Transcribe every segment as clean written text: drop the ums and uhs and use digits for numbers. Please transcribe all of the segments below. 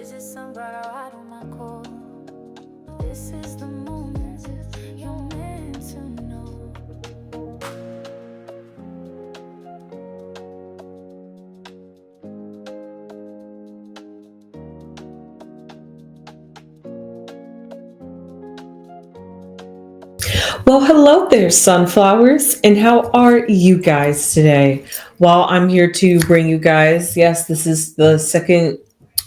Is it somebody right on my core? This is the moment you're meant to know. Well, hello there, sunflowers, and how are you guys today? Well, I'm here to bring you guys, yes, this is the second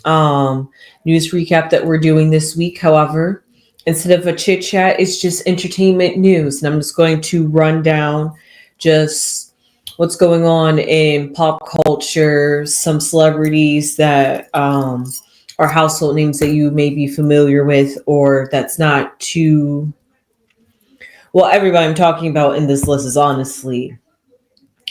um, news recap that we're doing this week. However, instead of a chit chat, it's just entertainment news, and I'm just going to run down just what's going on in pop culture, some celebrities that are household names that you may be familiar with, or that's not too well, everybody I'm talking about in this list is honestly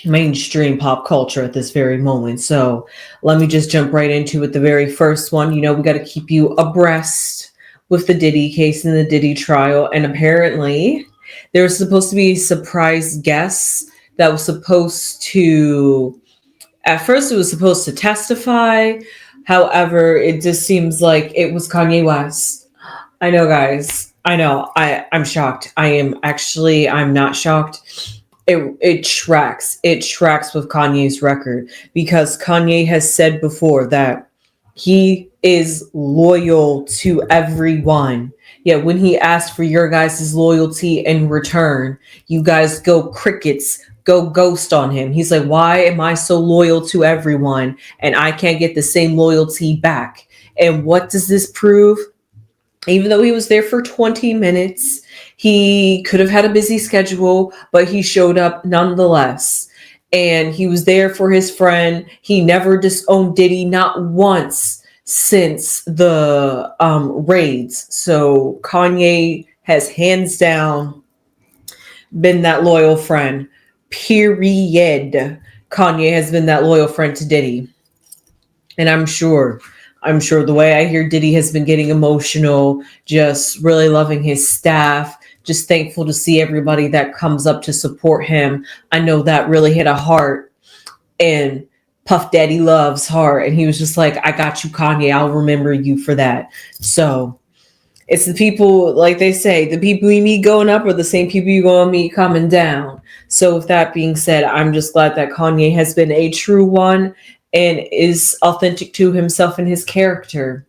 mainstream pop culture at this very moment. So let me just jump right into it. The very first one, we got to keep you abreast with the Diddy case and the Diddy trial. And apparently, there was supposed to be a surprise guest that was supposed to, at first, it was supposed to testify. However, it just seems like it was Kanye West. I know, guys. I know. I'm shocked. I'm not shocked. It tracks. It tracks with Kanye's record because Kanye has said before that he is loyal to everyone. Yet when he asked for your guys' loyalty in return, you guys go crickets, go ghost on him. He's like, why am I so loyal to everyone and I can't get the same loyalty back? And what does this prove? Even though he was there for 20 minutes, he could have had a busy schedule, but he showed up nonetheless. And he was there for his friend. He never disowned Diddy, not once since the raids. So Kanye has hands down been that loyal friend. Period. Kanye has been that loyal friend to Diddy. And I'm sure the way I hear Diddy has been getting emotional, just really loving his staff, just thankful to see everybody that comes up to support him. I know that really hit a heart and Puff Daddy Love's heart. And he was just like, I got you, Kanye. I'll remember you for that. So it's the people, like they say, the people you meet going up are the same people you're going to meet coming down. So with that being said, I'm just glad that Kanye has been a true one and is authentic to himself and his character.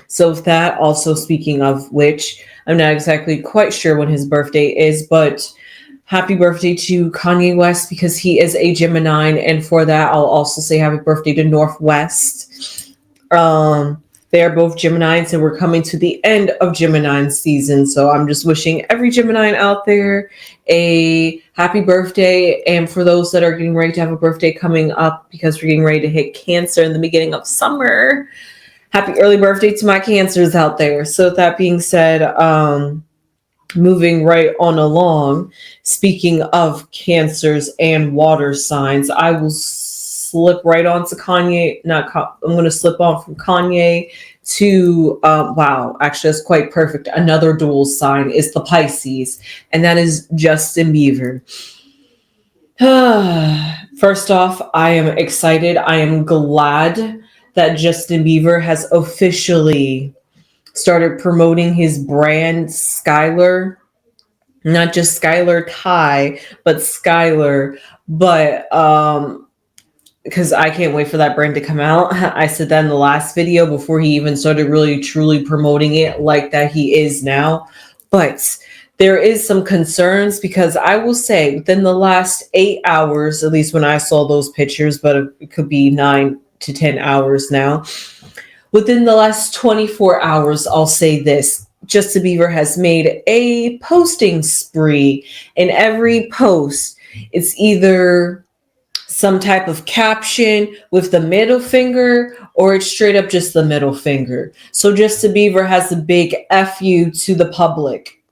So with that, also speaking of which, I'm not exactly quite sure when his birthday is, but happy birthday to Kanye West because he is a Gemini. And for that, I'll also say happy birthday to Northwest. They are both Geminis, and we're coming to the end of Gemini season. So I'm just wishing every Gemini out there a happy birthday. And for those that are getting ready to have a birthday coming up, because we're getting ready to hit Cancer in the beginning of summer, happy early birthday to my Cancers out there. So with that being said, moving right on along, speaking of Cancers and water signs, I will slip right on to Kanye. I'm going to slip on from Kanye to, wow, actually, that's quite perfect. Another dual sign is the Pisces, and that is Justin Bieber. First off, I am excited. I am glad that Justin Bieber has officially started promoting his brand Skylar, not just Skylar Ty, but Skylar. But because I can't wait for that brand to come out. I said that in the last video before he even started really truly promoting it like that he is now. But there is some concerns because I will say within the last 8 hours, at least when I saw those pictures, but it could be 9 to 10 hours now. Within the last 24 hours, I'll say this. Justin Bieber has made a posting spree. In every post, it's either some type of caption with the middle finger or it's straight up just the middle finger. So Justin Bieber has a big F you to the public.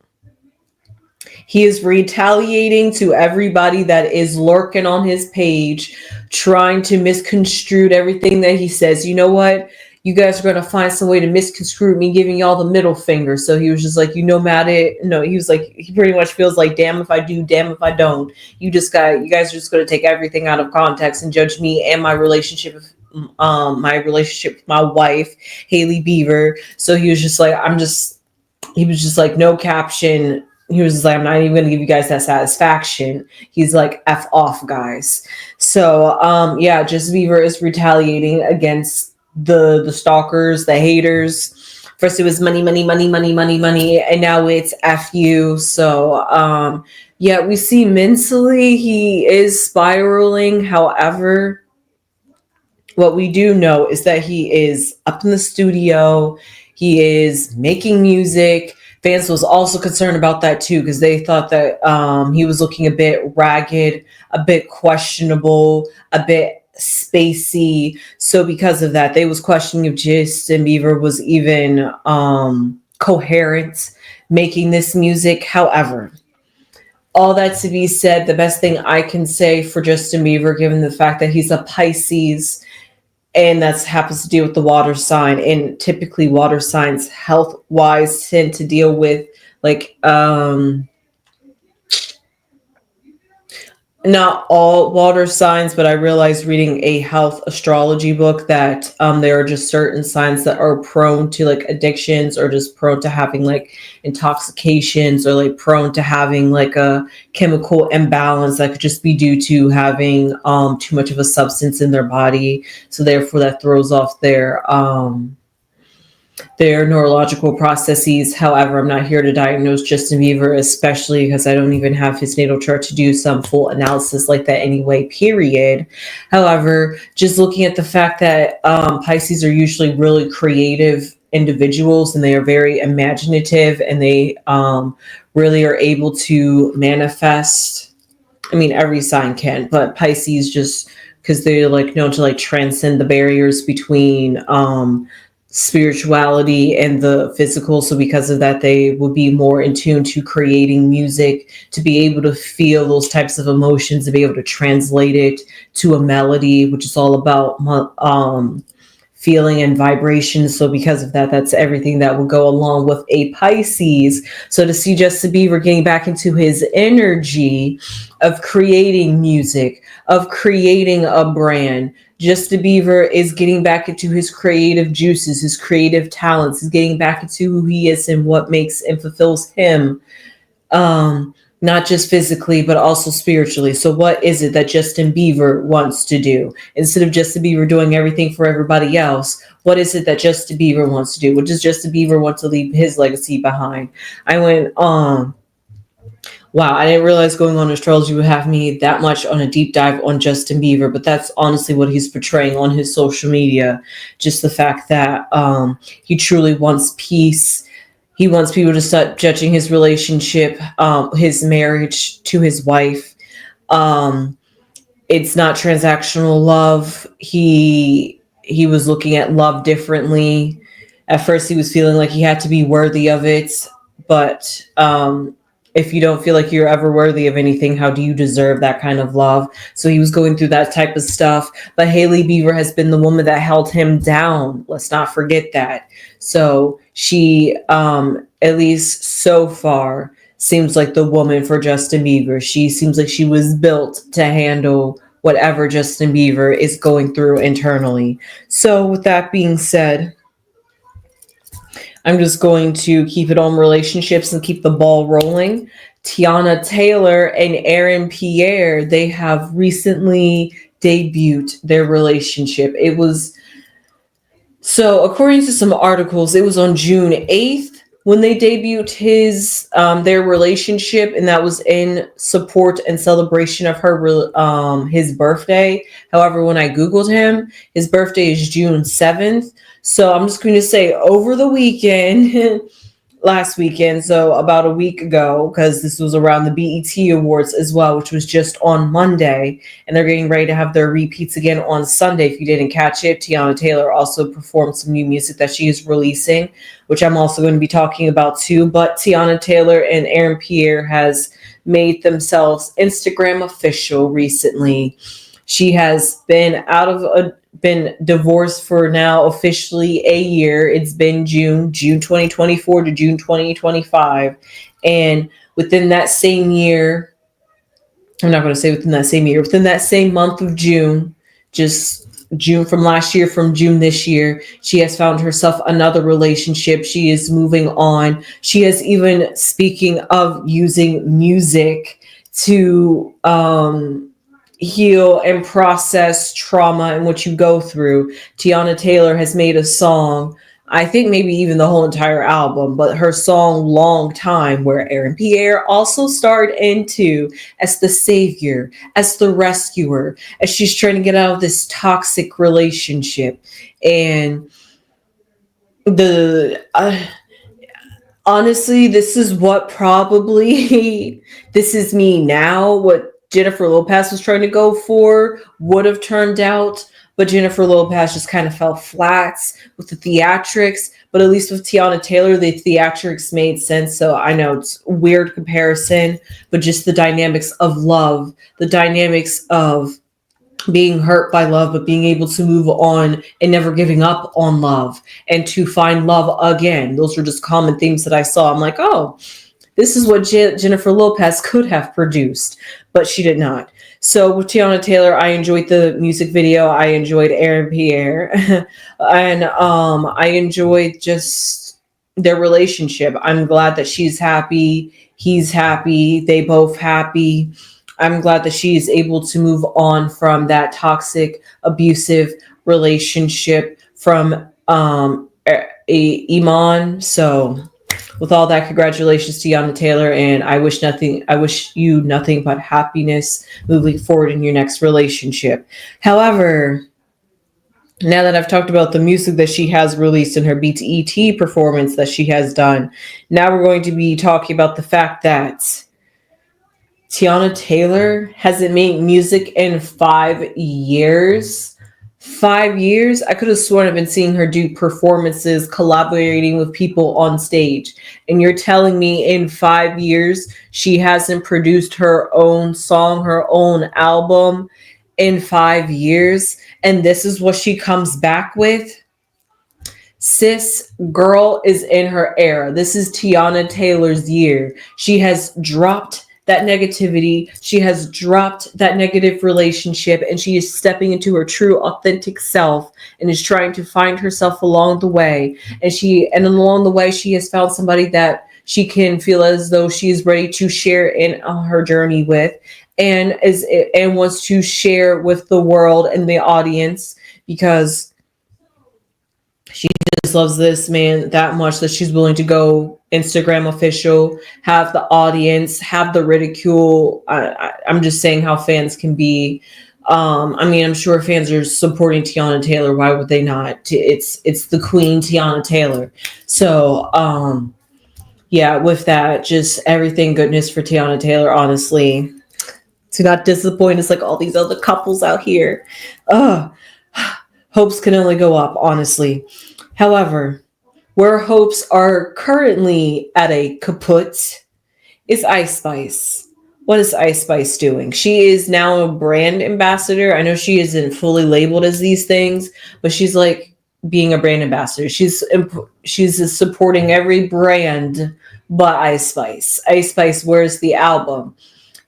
He is retaliating to everybody that is lurking on his page, trying to misconstrue everything that he says. You know what? You guys are going to find some way to misconstrue me giving y'all the middle finger. So he was just like, mad at it. No, he was like, he pretty much feels like, damn if I do, damn if I don't. You guys are just going to take everything out of context and judge me and my relationship my relationship with my wife, Haley Beaver. So he was just like, no caption. He was just like, I'm not even going to give you guys that satisfaction. He's like, F off, guys. So, yeah, Justin Bieber is retaliating against the stalkers, the haters. First it was money, money, money, money, money, money, and now it's F you. So, yeah, we see mentally he is spiraling. However, what we do know is that he is up in the studio. He is making music. Fans was also concerned about that too because they thought that he was looking a bit ragged, a bit questionable, a bit spacey. So because of that, they was questioning if Justin Bieber was even coherent making this music. However, all that to be said, the best thing I can say for Justin Bieber, given the fact that he's a Pisces, and that's happens to deal with the water sign, and typically water signs health wise tend to deal with like not all water signs, but I realized reading a health astrology book that there are just certain signs that are prone to like addictions or just prone to having like intoxications or like prone to having like a chemical imbalance that could just be due to having too much of a substance in their body. So therefore that throws off their neurological processes. However, I'm not here to diagnose Justin Bieber, especially because I don't even have his natal chart to do some full analysis like that anyway, period. However, just looking at the fact that Pisces are usually really creative individuals and they are very imaginative and they really are able to manifest. I mean, every sign can, but Pisces just because they're like known to like transcend the barriers between spirituality and the physical. So because of that, they will be more in tune to creating music, to be able to feel those types of emotions, to be able to translate it to a melody, which is all about feeling and vibration. So because of that, that's everything that will go along with a Pisces. So to see Justin Bieber getting back into his energy of creating music, of creating a brand, Justin Bieber is getting back into his creative juices, his creative talents, is getting back into who he is and what makes and fulfills him. Not just physically, but also spiritually. So what is it that Justin Bieber wants to do? Instead of Justin Bieber doing everything for everybody else, what is it that Justin Bieber wants to do? What does Justin Bieber want to leave his legacy behind? I went, wow, I didn't realize going on astrology would have me that much on a deep dive on Justin Bieber, but that's honestly what he's portraying on his social media. Just the fact that he truly wants peace. He wants people to start judging his relationship, his marriage to his wife. Um, it's not transactional love. He was looking at love differently. At first, he was feeling like he had to be worthy of it, but if you don't feel like you're ever worthy of anything, how do you deserve that kind of love? So he was going through that type of stuff. But Haley Bieber has been the woman that held him down. Let's not forget that. So she, at least so far, seems like the woman for Justin Bieber. She seems like she was built to handle whatever Justin Bieber is going through internally. So, with that being said, I'm just going to keep it on relationships and keep the ball rolling. Tiana Taylor and Aaron Pierre, they have recently debuted their relationship. It was so, according to some articles, it was on June 8th when they debuted their relationship, and that was in support and celebration of his birthday. However, when I googled him, his birthday is June 7th. So I'm just going to say over the weekend, last weekend, so about a week ago, because this was around the BET Awards as well, which was just on Monday, and they're getting ready to have their repeats again on Sunday. If you didn't catch it, Tiana Taylor also performed some new music that she is releasing, which I'm also going to be talking about too. But Tiana Taylor and Aaron Pierre has made themselves Instagram official recently. She has been divorced for now officially a year. It's been June 2024 to June 2025. And within that same year, I'm not going to say within that same year, within that same month of June, just June from last year, from June this year, she has found herself another relationship. She is moving on. She has even, speaking of using music to heal and process trauma and what you go through. Tiana Taylor has made a song, I think maybe even the whole entire album, but her song Long Time, where Aaron Pierre also starred into as the savior, as the rescuer, as she's trying to get out of this toxic relationship. And the honestly, this is what probably this is me now, what Jennifer Lopez was trying to go for would have turned out, but Jennifer Lopez just kind of fell flat with the theatrics. But at least with Tiana Taylor, the theatrics made sense. So I know it's a weird comparison, but just the dynamics of love, the dynamics of being hurt by love, but being able to move on and never giving up on love and to find love again. Those were just common themes that I saw. I'm like, oh, this is what Jennifer Lopez could have produced, but she did not. So with Tiana Taylor, I enjoyed the music video. I enjoyed Aaron Pierre, and I enjoyed just their relationship. I'm glad that she's happy. He's happy. They both happy. I'm glad that she is able to move on from that toxic, abusive relationship from Iman. So with all that, congratulations to Tiana Taylor, and I wish you nothing but happiness moving forward in your next relationship. However, now that I've talked about the music that she has released in her BET performance that she has done, now we're going to be talking about the fact that Tiana Taylor hasn't made music in 5 years. 5 years? I could have sworn I've been seeing her do performances, collaborating with people on stage. And you're telling me in 5 years she hasn't produced her own song, her own album in 5 years? And this is what she comes back with? Sis, girl is in her era. This is Tiana Taylor's year. She has dropped that negativity. She has dropped that negative relationship, and she is stepping into her true authentic self and is trying to find herself along the way. And along the way, she has found somebody that she can feel as though she is ready to share in her journey with, and wants to share with the world and the audience, because she just loves this man that much that she's willing to go Instagram official, have the audience, have the ridicule. I'm just saying how fans can be. I'm sure fans are supporting Tiana Taylor. Why would they not? It's the queen, Tiana Taylor. So, yeah, with that, just everything goodness for Tiana Taylor, honestly. To not disappoint us like all these other couples out here. Hopes can only go up, honestly. However, where hopes are currently at a kaput is Ice Spice. What is Ice Spice doing? She is now a brand ambassador. I know she isn't fully labeled as these things, but she's like being a brand ambassador. She's supporting every brand but Ice Spice. Ice Spice, where's the album?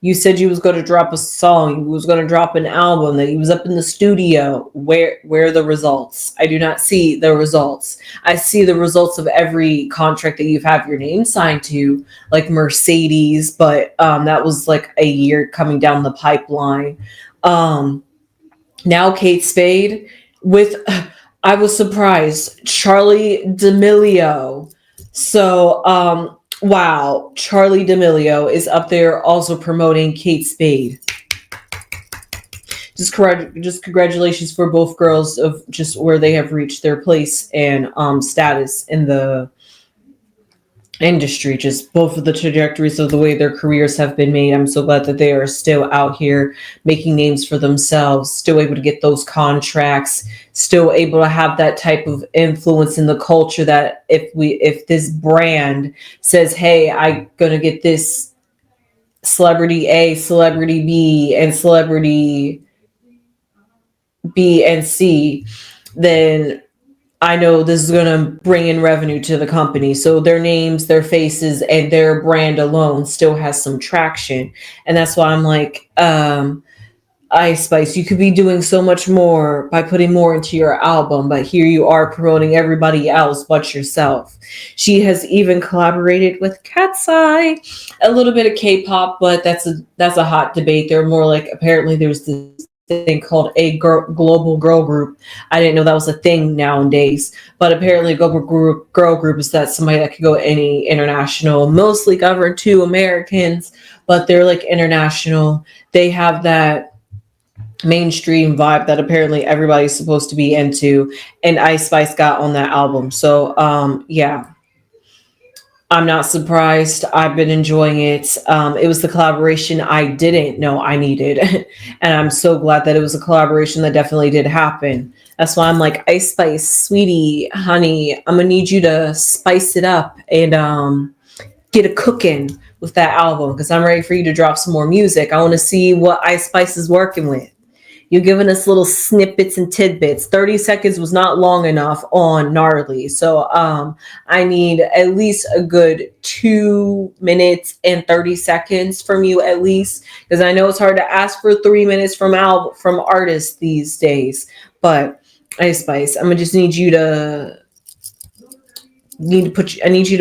You said you was going to drop a song. You was going to drop an album. That you was up in the studio. Where are the results? I do not see the results. I see the results of every contract that you've had your name signed to, like Mercedes, but that was like a year coming down the pipeline. Now Kate Spade with, I was surprised, Charlie D'Amelio. So, wow, Charlie D'Amelio is up there also promoting Kate Spade. Just congratulations for both girls of just where they have reached their place and status in the industry. Just both of the trajectories of the way their careers have been made. I'm so glad that they are still out here making names for themselves, still able to get those contracts, still able to have that type of influence in the culture that if this brand says, hey, I'm going to get this celebrity A, celebrity B, and celebrity B and C, then I know this is going to bring in revenue to the company. So their names, their faces, and their brand alone still has some traction. And that's why I'm like, Ice Spice, you could be doing so much more by putting more into your album, but here you are promoting everybody else but yourself. She has even collaborated with Cat's Eye, a little bit of K-pop, but that's a hot debate. They're more like, apparently there's this thing called global girl group. I didn't know that was a thing nowadays, but apparently a girl group is that somebody that could go any international, mostly governed to Americans, but they're like international. They have that mainstream vibe that apparently everybody's supposed to be into, and Ice Spice got on that album. So yeah, I'm not surprised. I've been enjoying it. It was the collaboration I didn't know I needed, and I'm so glad that it was a collaboration that definitely did happen. That's why I'm like, Ice Spice, sweetie, honey, I'm gonna need you to spice it up and get a cooking with that album, because I'm ready for you to drop some more music. I want to see what Ice Spice is working with. You're giving us little snippets and tidbits. 30 seconds was not long enough on Gnarly. So I need at least a good 2 minutes and 30 seconds from you at least. Because I know it's hard to ask for 3 minutes from artists these days. But Ice Spice, I'm gonna just I need you to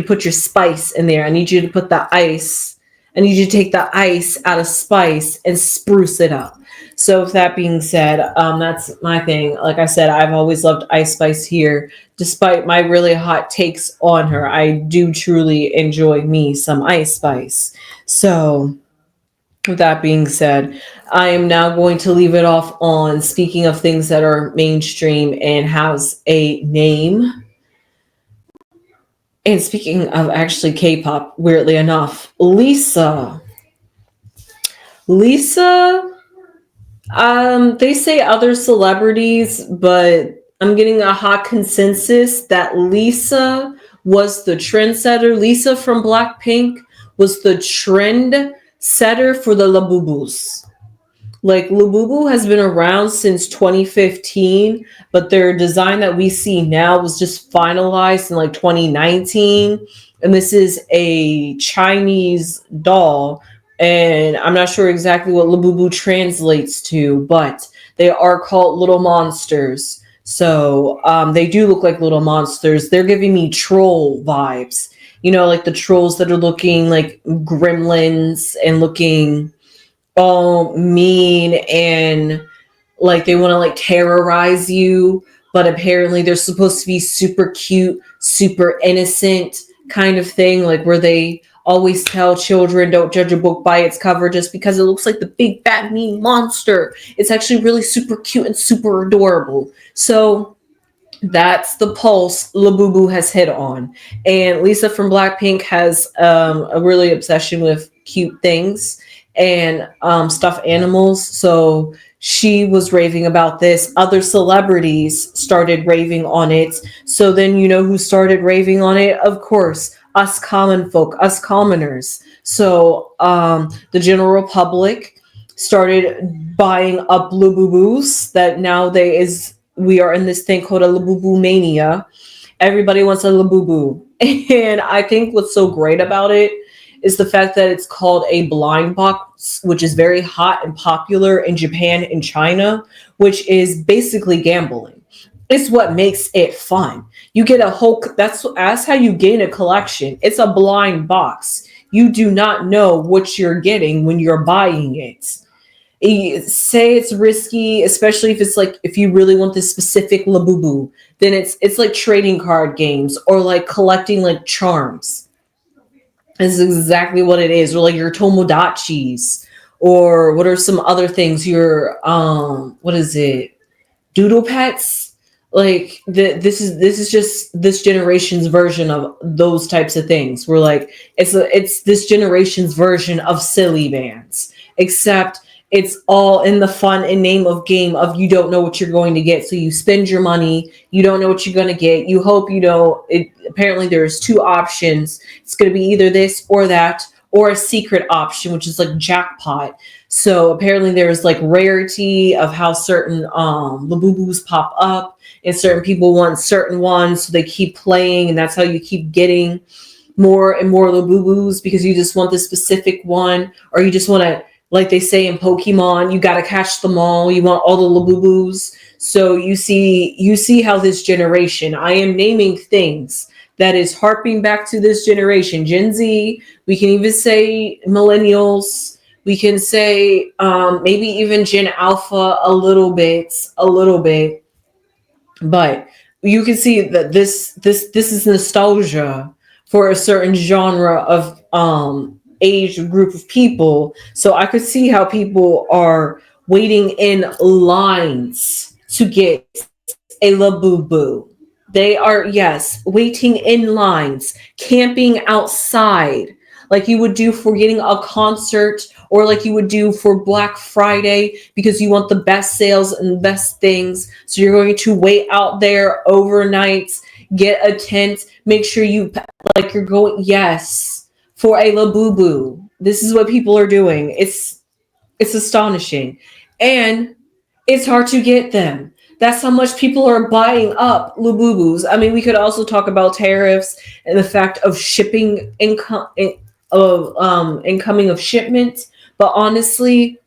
put your spice in there. I need you to put the ice. I need you to take the ice out of spice and spruce it up. So with that being said, that's my thing. Like I said, I've always loved Ice Spice here. Despite my really hot takes on her, I do truly enjoy me some Ice Spice. So with that being said, I am now going to leave it off on speaking of things that are mainstream and has a name. And speaking of actually K-pop, weirdly enough, Lisa, they say other celebrities, but I'm getting a hot consensus that Lisa was the trendsetter. Lisa from Blackpink was the trend setter for the Labubus. Like Labubu has been around since 2015, but their design that we see now was just finalized in like 2019. And this is a Chinese doll. And I'm not sure exactly what Labubu translates to, but they are called little monsters. So they do look like little monsters. They're giving me troll vibes. You know, like the trolls that are looking like gremlins and looking all mean and like they want to like terrorize you, but apparently they're supposed to be super cute, super innocent kind of thing, like where they always tell children don't judge a book by its cover just because it looks like the big bad mean monster. It's actually really super cute and super adorable. So that's the pulse Labubu has hit on. And Lisa from Blackpink has a really obsession with cute things and stuffed animals. So she was raving about this. Other celebrities started raving on it. So then you know who started raving on it? Of course, us common folk, us commoners. So the general public started buying up Labubus that nowadays we are in this thing called a Labubu mania. Everybody wants a Labubu. And I think what's so great about it is the fact that it's called a blind box, which is very hot and popular in Japan and China, which is basically gambling. It's what makes it fun. You get a whole, that's how you gain a collection. It's a blind box. You do not know what you're getting when you're buying it. Say it's risky, especially if it's like if you really want this specific Labubu, then it's like trading card games or like collecting like charms. This is exactly what it is, or like your Tomodachis, or what are some other things? Your what is it? Doodle pets. Like this is just this generation's version of those types of things. We're like it's this generation's version of silly bands, except it's all in the fun and name of game of you don't know what you're going to get. So you spend your money, you don't know what you're going to get. You hope you know it. Apparently there's two options. It's going to be either this or that, or a secret option, which is like jackpot. So apparently there's like rarity of how certain Labubus pop up, and certain people want certain ones. So they keep playing, and that's how you keep getting more and more Labubus because you just want the specific one, or you just want to like they say in Pokemon, you gotta catch them all. You want all the Labubus. So you see how this generation, I am naming things that is harping back to this generation, Gen Z. We can even say millennials. We can say maybe even Gen Alpha a little bit, but you can see that this is nostalgia for a certain genre of age group of people. So I could see how people are waiting in lines to get a labubu. They are, yes, waiting in lines, camping outside like you would do for getting a concert, or like you would do for Black Friday, because you want the best sales and best things. So you're going to wait out there overnight, get a tent, make sure you, like, you're going, yes, for a labubu. This is what people are doing. It's astonishing. And it's hard to get them. That's how much people are buying up Lububus. I mean, we could also talk about tariffs and the fact of shipping income of incoming of shipment. But honestly,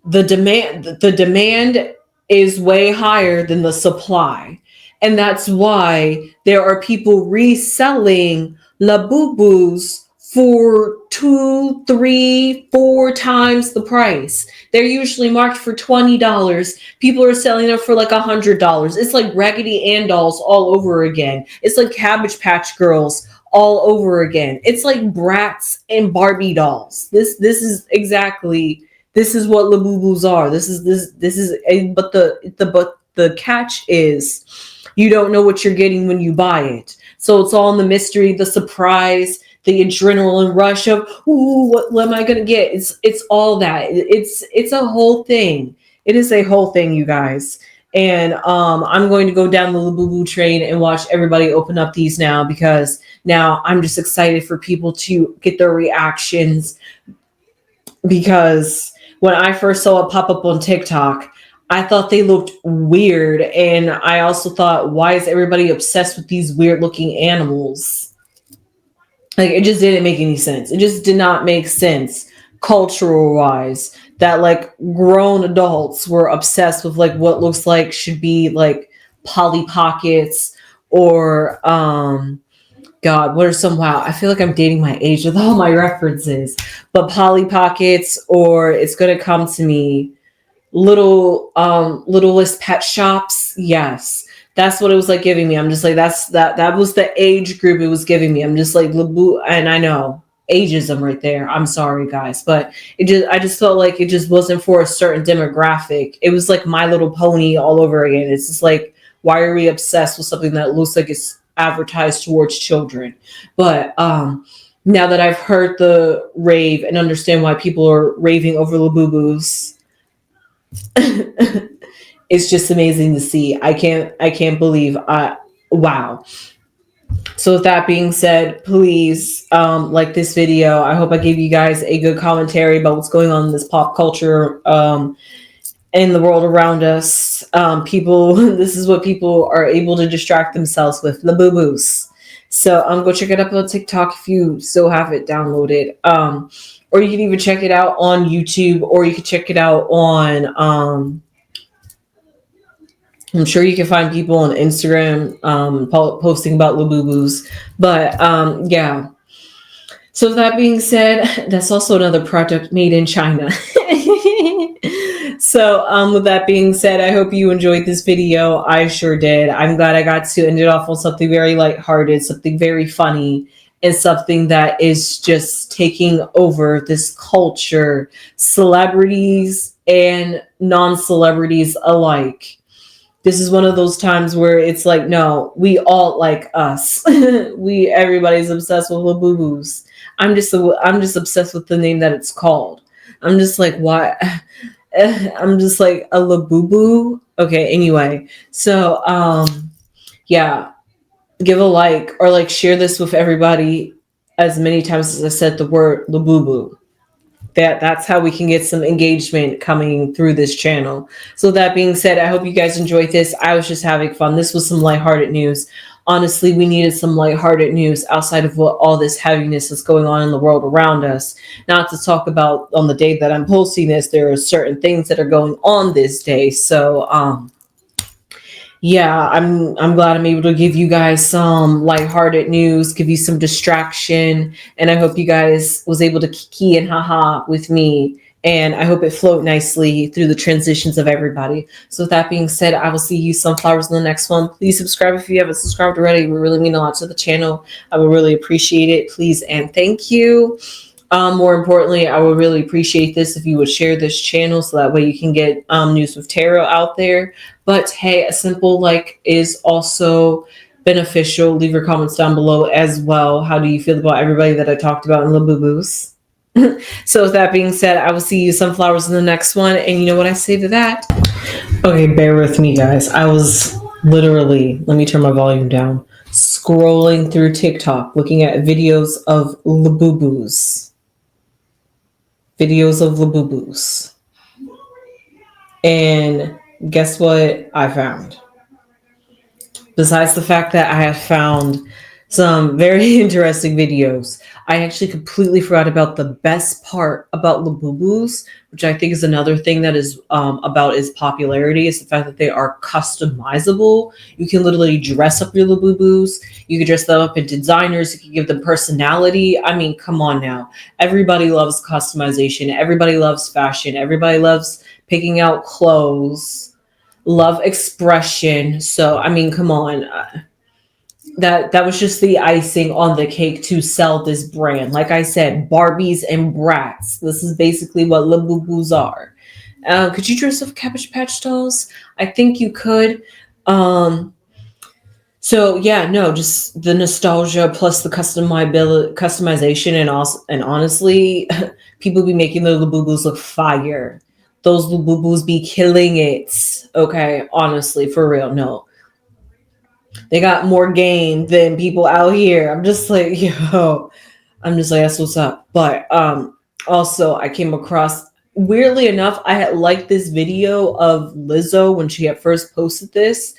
the demand is way higher than the supply, and that's why there are people reselling labubus for 2, 3, 4 times the price. They're usually marked for $20. People are selling them for like $100. It's like Raggedy Ann dolls all over again. It's like Cabbage Patch Girls all over again. It's like Bratz and Barbie dolls. This is exactly, this is what labubus are. But the catch is, you don't know what you're getting when you buy it. So it's all in the mystery, the surprise, the adrenaline rush of, ooh, what am I gonna get? It's all that. It's a whole thing. It is a whole thing, you guys. And I'm going to go down the Labubu train and watch everybody open up these now, because now I'm just excited for people to get their reactions. Because when I first saw it pop up on TikTok, I thought they looked weird. And I also thought, why is everybody obsessed with these weird looking animals? Like, it just didn't make any sense. It just did not make sense cultural wise that like grown adults were obsessed with like what looks like should be like Polly Pockets, or God, what are some, wow, I feel like I'm dating my age with all my references. But Polly Pockets, or it's gonna come to me, littlest pet shops. Yes. That's what it was like giving me. I'm just like, that was the age group it was giving me. I'm just like Labu, and I know ageism right there. I'm sorry guys, but I just felt like it just wasn't for a certain demographic. It was like My Little Pony all over again. It's just like, why are we obsessed with something that looks like it's advertised towards children? But now that I've heard the rave and understand why people are raving over Labubus, it's just amazing to see. I can't believe, wow. So with that being said, please like this video. I hope I gave you guys a good commentary about what's going on in this pop culture in the world around us. People, this is what people are able to distract themselves with, Labubus. So go check it up on TikTok if you still have it downloaded. Or you can even check it out on YouTube, or you can check it out on I'm sure you can find people on Instagram posting about Labubus. But yeah. So with that being said, that's also another product made in China. So with that being said, I hope you enjoyed this video. I sure did. I'm glad I got to end it off on something very lighthearted, something very funny, and something that is just taking over this culture, celebrities and non-celebrities alike. This is one of those times where it's like, no, we all like us. Everybody's obsessed with Labubus. I'm just obsessed with the name that it's called. I'm just like, why? I'm just like, a Labubu. Okay, anyway. So yeah, give a like, or like share this with everybody as many times as I said the word Labubu. That's how we can get some engagement coming through this channel. So that being said, I hope you guys enjoyed this. I was just having fun. This was some lighthearted news. honestly, we needed some lighthearted news outside of what all this heaviness is going on in the world around us. Not to talk about on the day that I'm posting this, there are certain things that are going on this day. So, yeah, I'm glad I'm able to give you guys some lighthearted news, give you some distraction, and I hope you guys was able to kiki and haha with me. And I hope it flowed nicely through the transitions of everybody. So with that being said, I will see you sunflowers in the next one. Please subscribe if you haven't subscribed already. It would really mean a lot to the channel. I would really appreciate it. Please and thank you. More importantly, I would really appreciate this if you would share this channel so that way you can get news with tarot out there. But hey, a simple like is also beneficial. Leave your comments down below as well. How do you feel about everybody that I talked about in the boo-boos? So with that being said, I will see you sunflowers in the next one. And you know what I say to that? Okay, bear with me, guys. I was literally, let me turn my volume down, scrolling through TikTok, looking at videos of Labubu's. Videos of Labubu's. And guess what I found? Besides the fact that I have found some very interesting videos, I actually completely forgot about the best part about Labubu's, which I think is another thing that is about its popularity, is the fact that they are customizable. You can literally dress up your Labubu's. You can dress them up in designers. You can give them personality. I mean, come on now. Everybody loves customization. Everybody loves fashion. Everybody loves picking out clothes, love expression. So, I mean, come on. That was just the icing on the cake to sell this brand. Like I said, Barbies and Brats. This is basically what Labubu's are. Could you dress up Cabbage Patch dolls? I think you could. So yeah, no, just the nostalgia plus the customization, and also, and honestly, people be making the Labubu's look fire. Those Labubu's be killing it. Okay, honestly, for real, no. They got more game than people out here. I'm just like, yo, I'm just like, that's what's up. But also I came across, weirdly enough, I had liked this video of Lizzo when she had first posted this.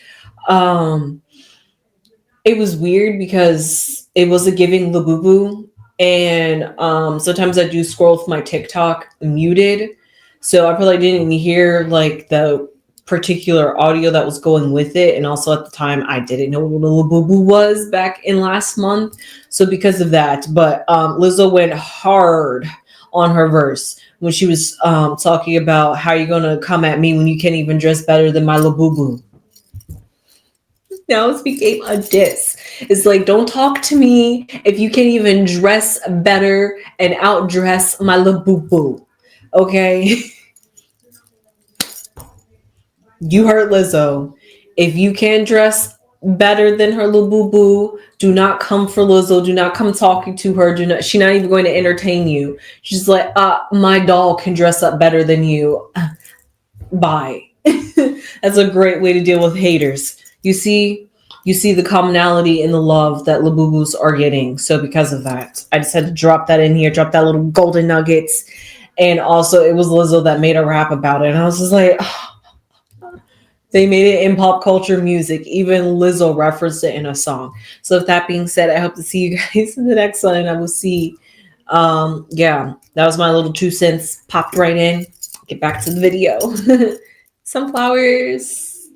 It was weird because it was a giving Labubu, and sometimes I do scroll with my TikTok muted, so I probably didn't hear like the particular audio that was going with it. And also at the time I didn't know what a Labubu was back in last month, so because of that. But Lizzo went hard on her verse when she was talking about how you're gonna come at me when you can't even dress better than my Labubu. Now it's became a diss. It's like, don't talk to me if you can't even dress better and outdress my Labubu. Okay? You heard Lizzo. If you can dress better than her Labubu, do not come for Lizzo. Do not come talking to her. Do not. She's not even going to entertain you. She's like, my doll can dress up better than you. Bye. That's a great way to deal with haters. You see the commonality in the love that Labubu's are getting. So because of that, I just had to drop that in here, drop that little golden nuggets. And also it was Lizzo that made a rap about it. And I was just like, oh. They made it in pop culture music. Even Lizzo referenced it in a song. So with that being said, I hope to see you guys in the next one. And I will see, yeah, that was my little 2 cents popped right in. Get back to the video. Sunflowers.